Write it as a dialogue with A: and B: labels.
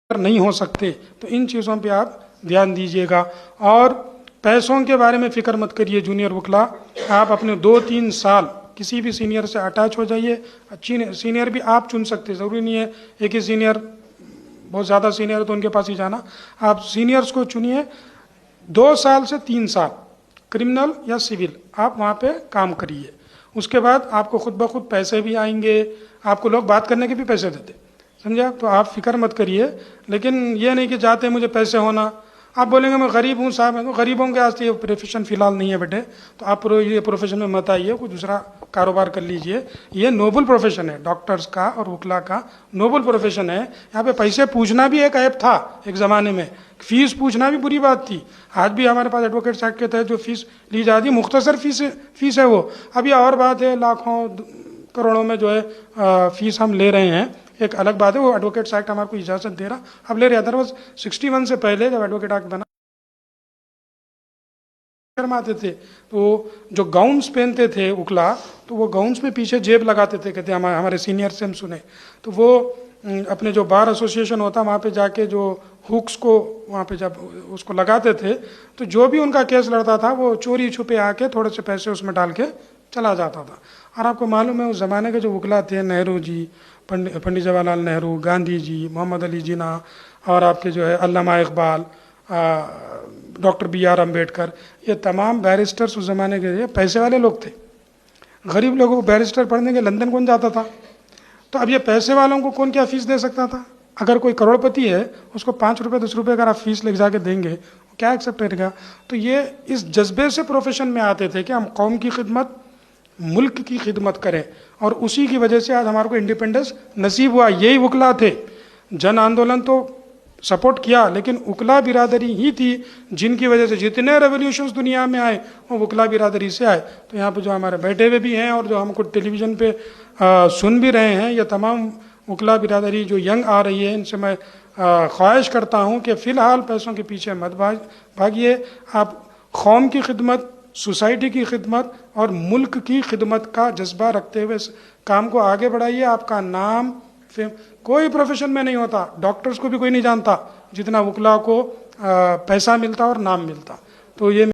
A: नहीं हो सकते। तो इन चीज़ों पे आप ध्यान दीजिएगा। और पैसों के बारे में फ़िक्र मत करिए जूनियर वकला, आप अपने 2-3 साल किसी भी सीनियर से अटैच हो जाइए। अच्छी सीनियर भी आप चुन सकते हैं, ज़रूरी नहीं है एक ही सीनियर, बहुत ज़्यादा सीनियर है तो उनके पास ही जाना। आप सीनियर्स को चुनिए, 2 साल से 3 साल क्रिमिनल या सिविल आप वहाँ पे काम करिए। उसके बाद आपको खुद ब खुद पैसे भी आएंगे, आपको लोग बात करने के भी पैसे देते, समझा। तो आप फिक्र मत करिए, लेकिन ये नहीं कि चाहते मुझे पैसे होना। आप बोलेंगे मैं गरीब हूँ साहब, तो गरीबों के वास्ते ये प्रोफेशन फिलहाल नहीं है बेटे, तो आप ये प्रोफेशन में मत आइए, कोई दूसरा कारोबार कर लीजिए। ये नोबल प्रोफेशन है, डॉक्टर्स का और वकला का नोबल प्रोफेशन है। यहाँ पे पैसे पूछना भी एक ऐप था एक ज़माने में, फीस पूछना भी बुरी बात थी। आज भी हमारे पास एडवोकेट्स एक्ट के तहत जो फीस ली जाती है मुख्तसर फीस है वो। अब यह और बात है लाखों करोड़ों में जो है फीस हम ले रहे हैं, एक अलग बात है। वो एडवोकेट्स एक्ट हमारे को इजाज़त दे रहा, अब ले रहे। अदरवाइज 61 से पहले जब एडवोकेट एक्ट बना शर्माते थे, तो जो गाउन्स पहनते थे उकला, तो वो गाउन्स में पीछे जेब लगाते थे, कहते हमारे सीनियर से हम सुने। तो वो अपने जो बार एसोसिएशन होता वहाँ पे जाके जो हुक्स को वहाँ पे जब उसको लगाते थे, तो जो भी उनका केस लड़ता था वो चोरी छुपे आके थोड़े से पैसे उसमें डाल के चला जाता था। और आपको मालूम है उस ज़माने के जो वकला थे, नेहरू जी, पंडित जवाहरलाल नेहरू, गांधी जी, मोहम्मद अली जिन्ना, और आपके जो है अल्लामा इकबाल, डॉक्टर BR अम्बेडकर, ये तमाम बैरिस्टर्स उस ज़माने के पैसे वाले लोग थे। गरीब लोगों को बैरिस्टर पढ़ने के लंदन कौन जाता था? तो अब ये पैसे वालों को कौन क्या फीस दे सकता था? अगर कोई करोड़पति है उसको 5 रुपये 10 रुपये अगर आप फीस ले जाके देंगे, क्या एक्सेप्ट करेगा? तो ये इस जज्बे से प्रोफेशन में आते थे कि हम कौम की खिदमत, मुल्क की खिदमत करें, और उसी की वजह से आज हमारे को इंडिपेंडेंस नसीब हुआ। यही वकला थे। जन आंदोलन तो सपोर्ट किया, लेकिन वकला बिरादरी ही थी जिनकी वजह से जितने रेवोल्यूशंस दुनिया में आए वो वकला बिरादरी से आए। तो यहाँ पे जो हमारे बैठे हुए भी हैं और जो हमको टेलीविज़न पे सुन भी रहे हैं, ये तमाम वकला बिरादरी जो यंग आ रही है, इनसे मैं ख्वाहिश करता हूँ कि फ़िलहाल पैसों के पीछे मत भागिए। आप कौम की खिदमत, सोसाइटी की खिदमत और मुल्क की खिदमत का जज्बा रखते हुए इस काम को आगे बढ़ाइए। आपका नाम कोई प्रोफेशन में नहीं होता, डॉक्टर्स को भी कोई नहीं जानता जितना वकला को पैसा मिलता और नाम मिलता। तो ये